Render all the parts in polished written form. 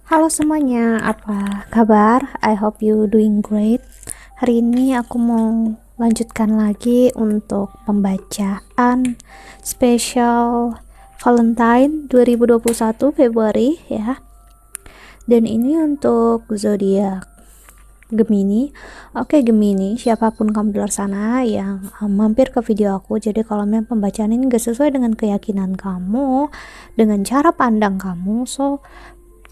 Halo semuanya, apa kabar? I hope you doing great. Hari ini aku mau lanjutkan lagi untuk pembacaan spesial Valentine 2021 Februari ya. Dan ini untuk zodiak Gemini. Oke Gemini, siapapun kamu di luar sana yang mampir ke video aku, jadi kalau memang pembacaan ini gak sesuai dengan keyakinan kamu, dengan cara pandang kamu, so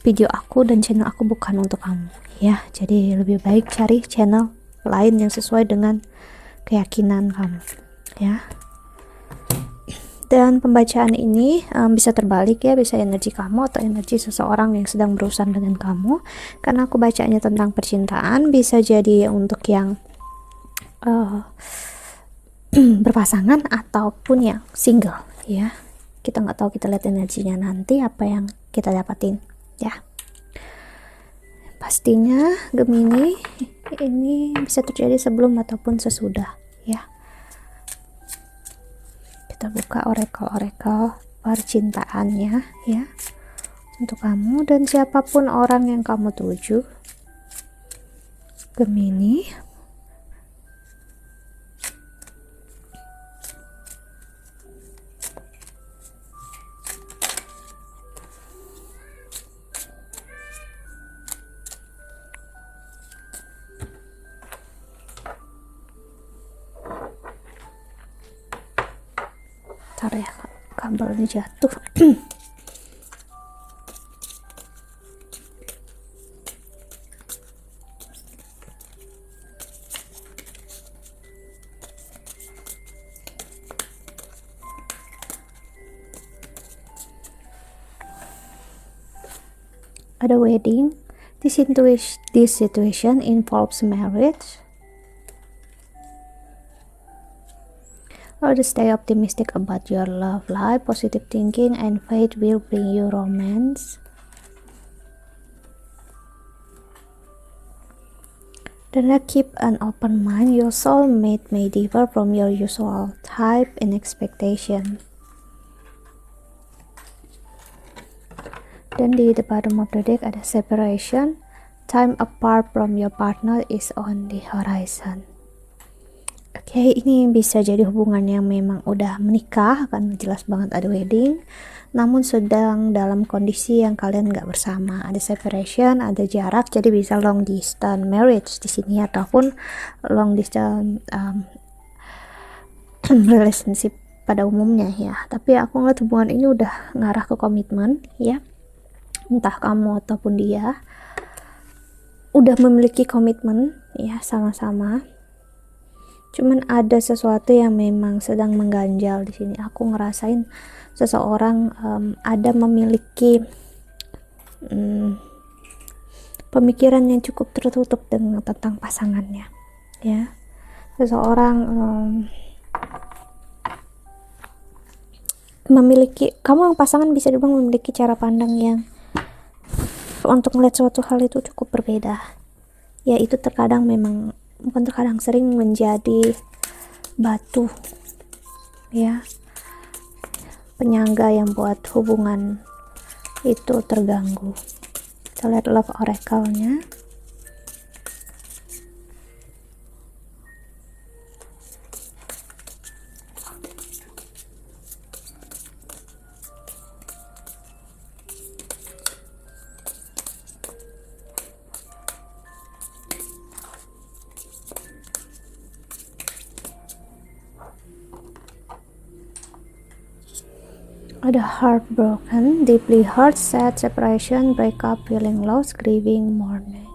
video aku dan channel aku bukan untuk kamu ya. Jadi lebih baik cari channel lain yang sesuai dengan keyakinan kamu ya. Dan pembacaan ini bisa terbalik ya, bisa energi kamu atau energi seseorang yang sedang berurusan dengan kamu, karena aku bacanya tentang percintaan. Bisa jadi untuk yang berpasangan ataupun yang single ya. Kita nggak tahu, kita lihat energinya nanti apa yang kita dapatin ya. Pastinya Gemini ini bisa terjadi sebelum ataupun sesudah ya. Kita buka orakel-orakel percintaannya ya, untuk kamu dan siapapun orang yang kamu tuju Gemini. Ntar ya, kabelnya jatuh. Ada wedding. This situation involves marriage. Stay optimistic about your love life. Positive thinking and faith will bring you romance. Then keep an open mind. Your soulmate may differ from your usual type and expectation. Dan di the bottom of the deck ada separation. Time apart from your partner is on the horizon. Oke, ini bisa jadi hubungan yang memang udah menikah, kan jelas banget ada wedding, namun sedang dalam kondisi yang kalian nggak bersama. Ada separation, ada jarak, jadi bisa long distance marriage di sini ataupun long distance relationship pada umumnya ya. Tapi aku ngeliat hubungan ini udah ngarah ke komitmen ya. Entah kamu ataupun dia udah memiliki komitmen ya sama-sama. Cuman ada sesuatu yang memang sedang mengganjal di sini. Aku ngerasain seseorang ada memiliki pemikiran yang cukup tertutup tentang pasangannya ya. Seseorang memiliki, kamu yang pasangan bisa dibilang memiliki cara pandang yang untuk melihat suatu hal itu cukup berbeda ya. Itu terkadang memang, bukan terkadang, sering menjadi batu ya, penyangga yang buat hubungan itu terganggu. Kita lihat love oracle-nya. Ada heartbroken, deeply hurt, sad, separation, breakup, feeling lost, grieving, mourning.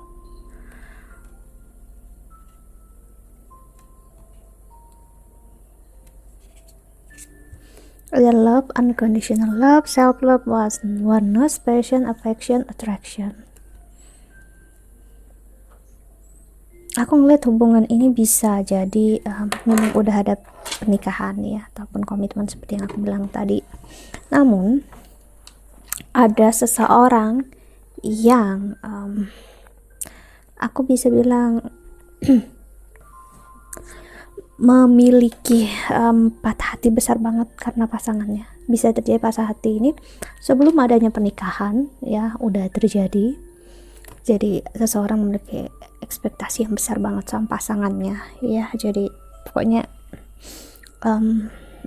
Ada love, unconditional love, self-love, oneness, passion, affection, attraction. Aku ngeliat hubungan ini bisa jadi memang udah ada pernikahan ya, ataupun komitmen seperti yang aku bilang tadi. Namun ada seseorang yang aku bisa bilang memiliki patah hati besar banget karena pasangannya. Bisa terjadi patah hati ini sebelum adanya pernikahan ya, udah terjadi. Jadi seseorang memiliki ekspektasi yang besar banget sama pasangannya ya, jadi pokoknya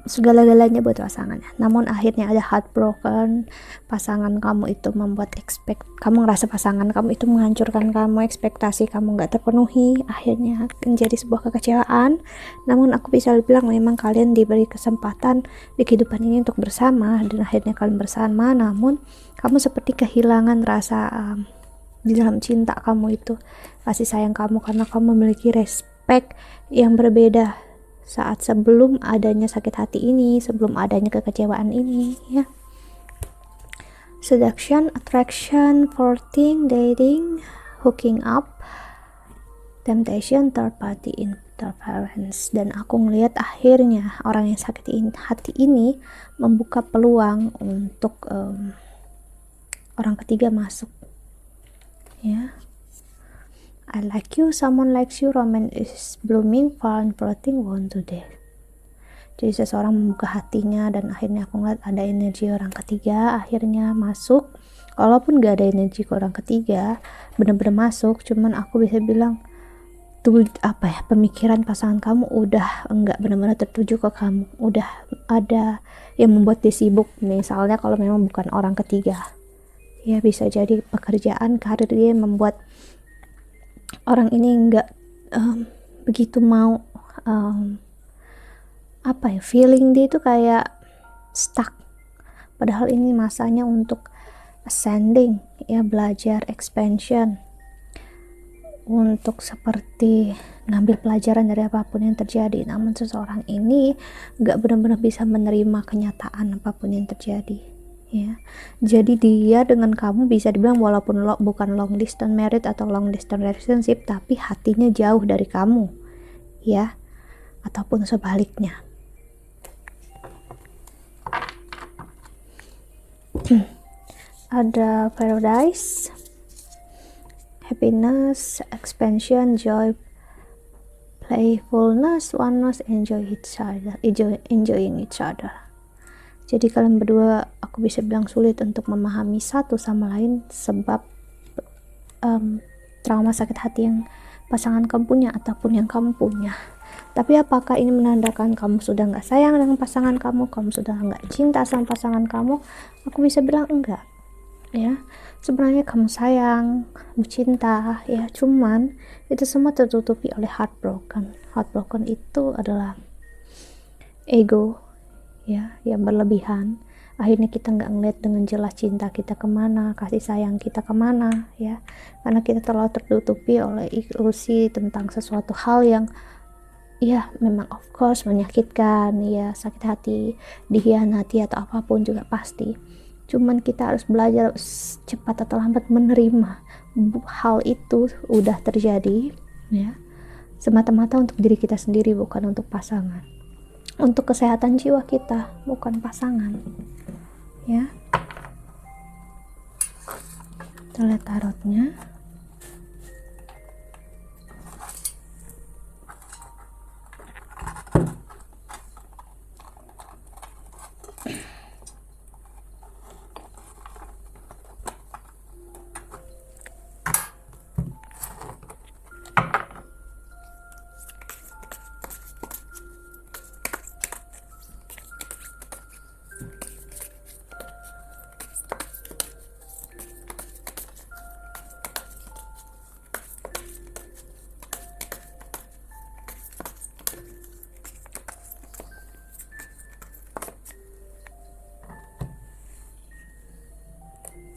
segala-galanya buat pasangannya. Namun akhirnya ada heartbroken, pasangan kamu itu membuat kamu ngerasa pasangan kamu itu menghancurkan kamu, ekspektasi kamu nggak terpenuhi, akhirnya menjadi sebuah kekecewaan. Namun aku bisa bilang memang kalian diberi kesempatan di kehidupan ini untuk bersama, dan akhirnya kalian bersama. Namun kamu seperti kehilangan rasa di dalam cinta kamu itu, kasih sayang kamu, karena kamu memiliki respect yang berbeda saat sebelum adanya sakit hati ini, sebelum adanya kekecewaan ini ya. Seduction, attraction, courting, dating, hooking up, temptation, third party interference. Dan aku ngelihat akhirnya orang yang sakit hati ini membuka peluang untuk orang ketiga masuk ya. I like you, someone likes you, romance is blooming, found floating, want to date. Jadi seseorang membuka hatinya, dan akhirnya aku ngeliat ada energi orang ketiga akhirnya masuk. Walaupun gak ada energi ke orang ketiga bener-bener masuk, cuman aku bisa bilang tuh pemikiran pasangan kamu udah enggak benar-benar tertuju ke kamu, udah ada yang membuat dia sibuk. Misalnya kalau memang bukan orang ketiga ya, bisa jadi pekerjaan, karir dia membuat orang ini nggak begitu mau feeling dia itu kayak stuck, padahal ini masanya untuk ascending ya, belajar, expansion, untuk seperti ngambil pelajaran dari apapun yang terjadi. Namun seseorang ini nggak benar-benar bisa menerima kenyataan apapun yang terjadi ya. Jadi dia dengan kamu bisa dibilang walaupun bukan long distance married atau long distance relationship, tapi hatinya jauh dari kamu ya, ataupun sebaliknya. Ada paradise, happiness, expansion, joy, playfulness, oneness, enjoying each other. Jadi kalian berdua, aku bisa bilang sulit untuk memahami satu sama lain sebab trauma sakit hati yang pasangan kamu punya ataupun yang kamu punya. Tapi apakah ini menandakan kamu sudah nggak sayang dengan pasangan kamu sudah nggak cinta sama pasangan kamu? Aku bisa bilang enggak ya. Sebenarnya kamu sayang, kamu cinta ya, cuman itu semua tertutupi oleh heartbroken. Heartbroken itu adalah ego ya, yang berlebihan. Akhirnya kita nggak ngeliat dengan jelas cinta kita kemana, kasih sayang kita kemana ya, karena kita terlalu tertutupi oleh ilusi tentang sesuatu hal yang ya memang of course menyakitkan ya, sakit hati, dikhianati atau apapun juga pasti. Cuman kita harus belajar cepat atau lambat menerima hal itu udah terjadi ya, semata-mata untuk diri kita sendiri, bukan untuk pasangan, untuk kesehatan jiwa kita, bukan pasangan ya. Kita lihat tarotnya.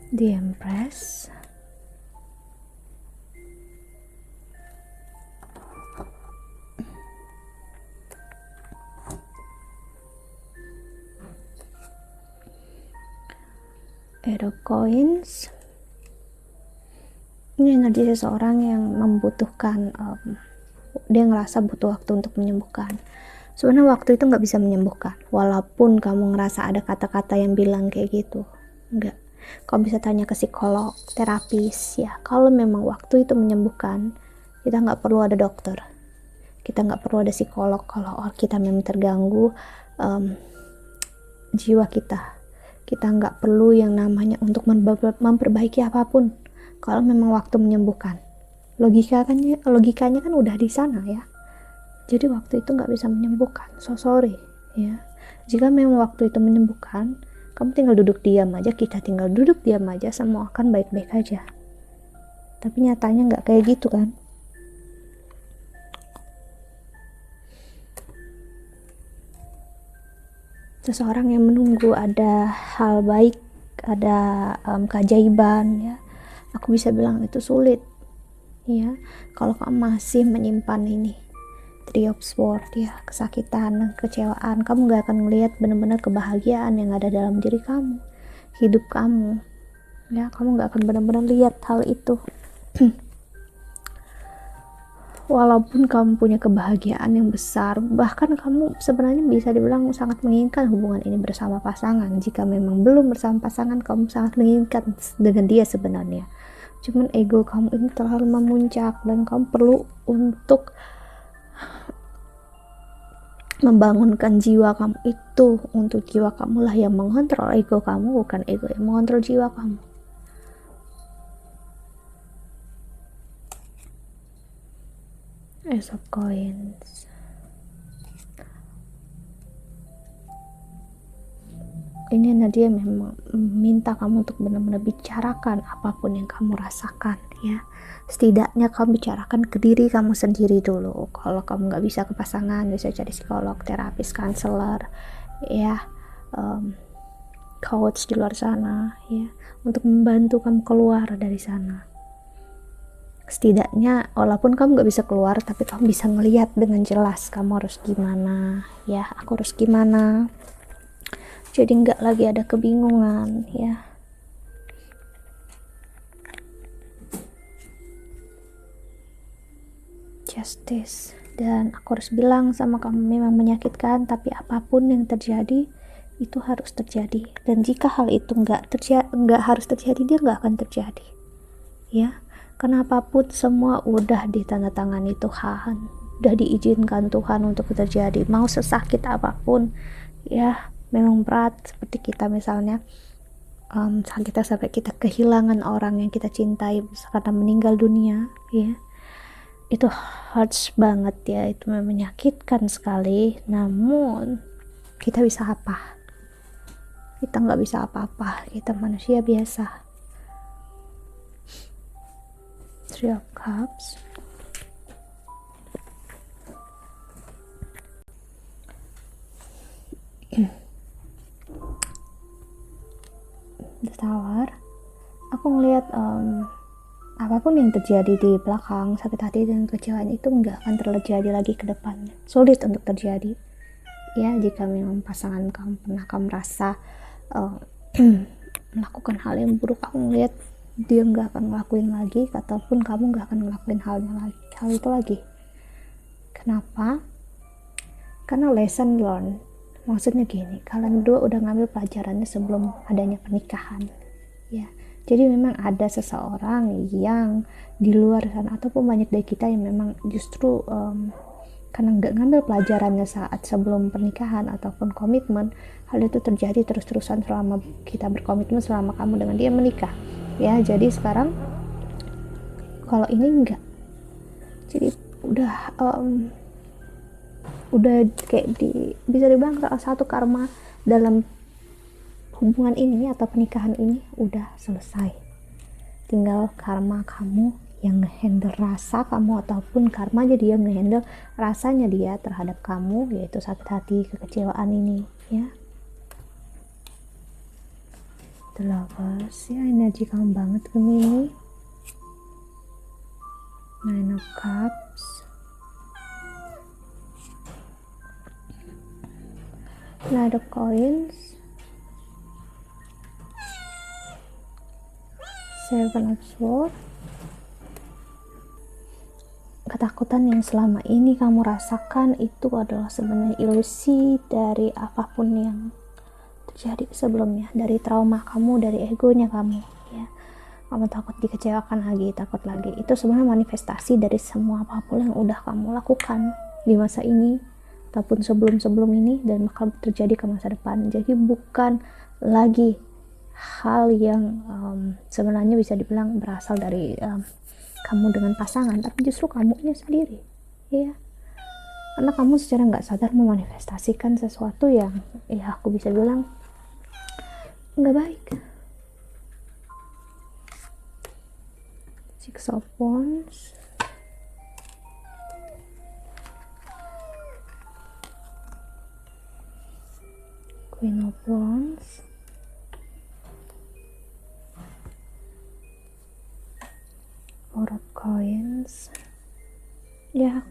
The Empress, Eight of Coins. Ini energi seseorang yang membutuhkan dia ngerasa butuh waktu untuk menyembuhkan. Sebenarnya waktu itu nggak bisa menyembuhkan, walaupun kamu ngerasa ada kata-kata yang bilang kayak gitu, enggak. Kamu bisa tanya ke psikolog, terapis ya. Kalau memang waktu itu menyembuhkan, kita nggak perlu ada dokter, kita nggak perlu ada psikolog. Kalau kita memang terganggu jiwa kita nggak perlu yang namanya untuk memperbaiki apapun. kalau memang waktu menyembuhkan. Logikanya kan udah di sana ya. Jadi waktu itu nggak bisa menyembuhkan. So sorry ya. Jika memang waktu itu menyembuhkan, kamu tinggal duduk diam aja, kita tinggal duduk diam aja, semua akan baik-baik aja. Tapi nyatanya nggak kayak gitu kan. Seseorang yang menunggu ada hal baik, ada keajaiban ya. Aku bisa bilang itu sulit ya. Kalau kamu masih menyimpan ini Three of Swords ya, kesakitan, kekecewaan, kamu gak akan melihat benar-benar kebahagiaan yang ada dalam diri kamu, hidup kamu ya. Kamu gak akan benar-benar lihat hal itu. Walaupun kamu punya kebahagiaan yang besar, bahkan kamu sebenarnya bisa dibilang sangat menginginkan hubungan ini bersama pasangan. Jika memang belum bersama pasangan, kamu sangat menginginkan dengan dia sebenarnya. Cuman ego kamu ini terlalu memuncak dan kamu perlu untuk membangunkan jiwa kamu itu. Untuk jiwa kamu lah yang mengontrol ego kamu, bukan ego yang mengontrol jiwa kamu. Ace of Coins. Ini Nadia memang minta kamu untuk benar-benar bicarakan apapun yang kamu rasakan ya. Setidaknya kamu bicarakan ke diri kamu sendiri dulu. Kalau kamu nggak bisa ke pasangan, bisa cari psikolog, terapis, konselor ya, coach di luar sana ya, untuk membantu kamu keluar dari sana. Setidaknya walaupun kamu nggak bisa keluar, tapi kamu bisa ngelihat dengan jelas kamu harus gimana ya, aku harus gimana. Jadi nggak lagi ada kebingungan ya. Justice. Dan aku harus bilang sama kamu, memang menyakitkan, tapi apapun yang terjadi itu harus terjadi. Dan jika hal itu nggak harus terjadi, dia nggak akan terjadi ya. Karena apapun semua udah ditandatangani Tuhan, udah diizinkan Tuhan untuk terjadi. Mau sesakit apapun ya, memang berat, seperti kita misalnya kita sampai kita kehilangan orang yang kita cintai karena meninggal dunia ya, itu hurts banget ya, itu menyakitkan sekali. Namun kita bisa apa? Kita nggak bisa apa-apa, kita manusia biasa. Three of Cups. The Tower. Aku ngelihat apapun yang terjadi di belakang, sakit hati dan kecewaan itu nggak akan terjadi lagi ke depannya. Sulit untuk terjadi ya. Jika memang pasangan kamu pernah kamu rasa melakukan hal yang buruk, aku ngelihat dia nggak akan ngelakuin lagi, ataupun kamu nggak akan ngelakuin hal itu lagi. Kenapa? Karena lesson learned. Maksudnya gini, kalian berdua udah ngambil pelajarannya sebelum adanya pernikahan ya. Jadi memang ada seseorang yang di luar sana, ataupun banyak dari kita yang memang justru karena nggak ngambil pelajarannya saat sebelum pernikahan ataupun komitmen, hal itu terjadi terus-terusan selama kita berkomitmen, selama kamu dengan dia menikah ya. Jadi sekarang kalau ini enggak, jadi udah kayak bisa dibilang salah satu karma dalam hubungan ini atau pernikahan ini udah selesai. Tinggal karma kamu yang ngehandle rasa kamu, ataupun karma jadi yang ngehandle rasanya dia terhadap kamu, yaitu sakit hati, kekecewaan ini ya. The Lovers ya, energi kamu banget Gemini. Nine of Cups. Knight of Coins. Seven of Swords. Ketakutan yang selama ini kamu rasakan itu adalah sebenarnya ilusi dari apapun yang terjadi sebelumnya, dari trauma kamu, dari egonya kamu ya. Kamu takut dikecewakan lagi, takut lagi. Itu sebenarnya manifestasi dari semua apapun yang udah kamu lakukan di masa ini ataupun sebelum ini, dan bakal terjadi ke masa depan. Jadi bukan lagi hal yang sebenarnya bisa dibilang berasal dari kamu dengan pasangan, tapi justru kamunya sendiri, ya. Karena kamu secara nggak sadar memanifestasikan sesuatu yang ya aku bisa bilang nggak baik. Six of Wands, Queen of Wands, Four of Coins. Ya,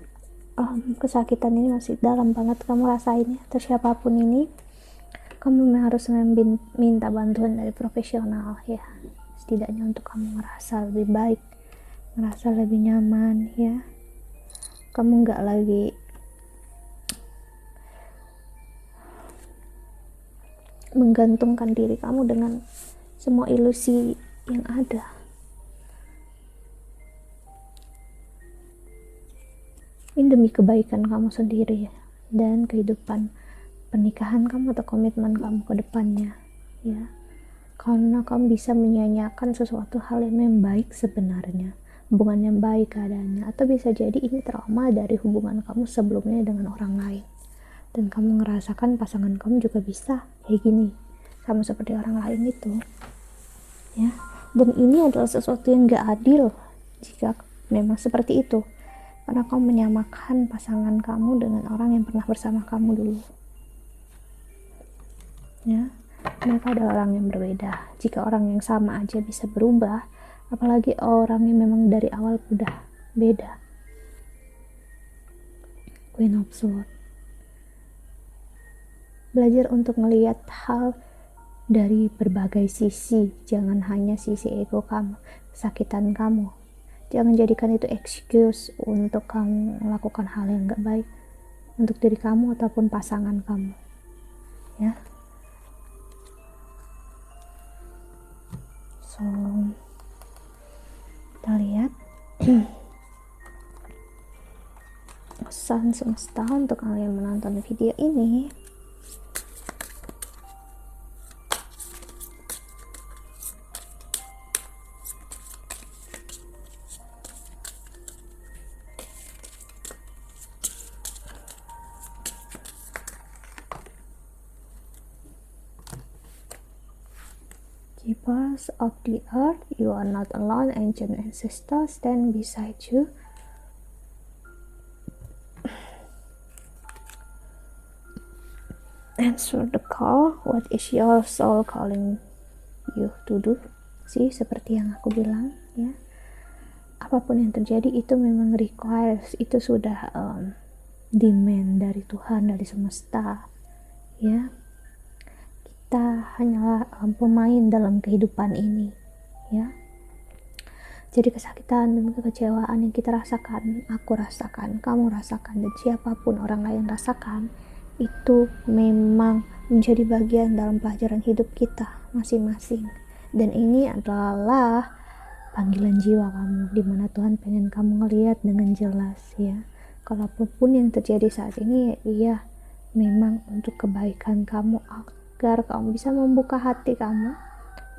kesakitan ini masih dalam banget kamu rasain ya, atau siapapun ini, kamu harus minta bantuan dari profesional ya, setidaknya untuk kamu ngerasa lebih baik, ngerasa lebih nyaman ya. Kamu nggak lagi menggantungkan diri kamu dengan semua ilusi yang ada. Ini demi kebaikan kamu sendiri ya, dan kehidupan pernikahan kamu atau komitmen kamu ke depannya ya. Karena kamu bisa menyanyiakan sesuatu hal yang baik sebenarnya, hubungan yang baik keadaannya, atau bisa jadi ini trauma dari hubungan kamu sebelumnya dengan orang lain, dan kamu ngerasakan pasangan kamu juga bisa kayak gini, sama seperti orang lain itu ya. Dan ini adalah sesuatu yang gak adil jika memang seperti itu, karena kamu menyamakan pasangan kamu dengan orang yang pernah bersama kamu dulu ya. Mereka adalah orang yang berbeda. Jika orang yang sama aja bisa berubah, apalagi orang yang memang dari awal udah beda. Queen of Swords. Belajar untuk melihat hal dari berbagai sisi, jangan hanya sisi ego kamu, kesakitan kamu. Jangan jadikan itu excuse untuk kamu melakukan hal yang gak baik untuk diri kamu ataupun pasangan kamu ya. So, kita lihat pesan semesta untuk kalian menonton video ini. Keepers of the earth, you are not alone. Ancient ancestors stand beside you. Answer the call. What is your soul calling you to do? Sih, seperti yang aku bilang ya, apapun yang terjadi itu memang requires, itu sudah demand dari Tuhan, dari semesta ya. Kita hanyalah pemain dalam kehidupan ini ya. Jadi kesakitan dan kekecewaan yang kita rasakan, aku rasakan, kamu rasakan, dan siapapun orang lain rasakan, itu memang menjadi bagian dalam pelajaran hidup kita masing-masing. Dan ini adalah panggilan jiwa kamu, dimana Tuhan pengen kamu ngelihat dengan jelas ya. Kalau apapun yang terjadi saat ini, ya memang untuk kebaikan kamu, agar kamu bisa membuka hati kamu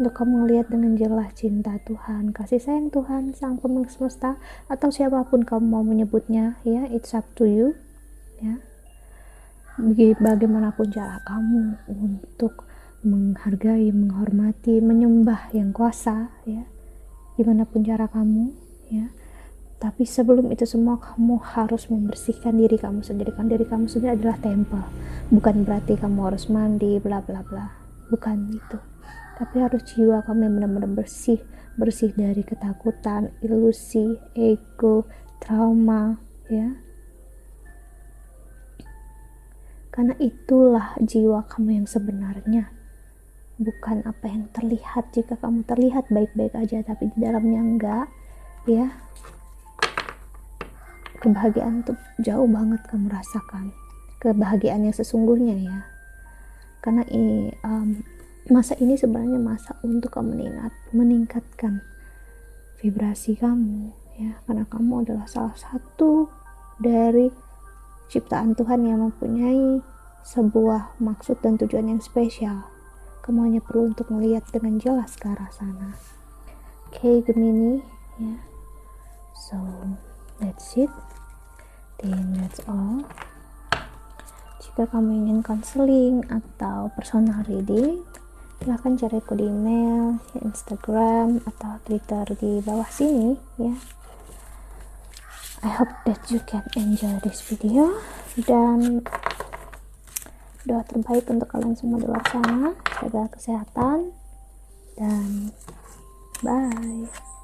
untuk kamu melihat dengan jelas cinta Tuhan, kasih sayang Tuhan, sang pemilik semesta, atau siapapun kamu mau menyebutnya ya, it's up to you ya. Bagaimanapun cara kamu untuk menghargai, menghormati, menyembah yang kuasa ya, gimana pun cara kamu ya. Tapi sebelum itu semua, kamu harus membersihkan diri kamu sendiri. Kan diri kamu sendiri adalah tempel. Bukan berarti kamu harus mandi bla bla bla, bukan itu. Tapi harus jiwa kamu yang benar-benar bersih, bersih dari ketakutan, ilusi, ego, trauma ya. Karena itulah jiwa kamu yang sebenarnya, bukan apa yang terlihat. Jika kamu terlihat baik-baik aja tapi di dalamnya enggak ya, kebahagiaan tuh jauh banget kamu rasakan, kebahagiaan yang sesungguhnya ya. Karena masa ini sebenarnya masa untuk kamu meningkatkan vibrasi kamu ya, karena kamu adalah salah satu dari ciptaan Tuhan yang mempunyai sebuah maksud dan tujuan yang spesial. kamu hanya perlu untuk melihat dengan jelas ke arah sana. Okay, Gemini, ya. So that's it. Then that's all. Jika kamu ingin counseling atau personal reading, silahkan cari aku di email, Instagram, atau Twitter di bawah sini, ya. I hope that you can enjoy this video, dan doa terbaik untuk kalian semua di luar sana. Jaga kesehatan, dan bye.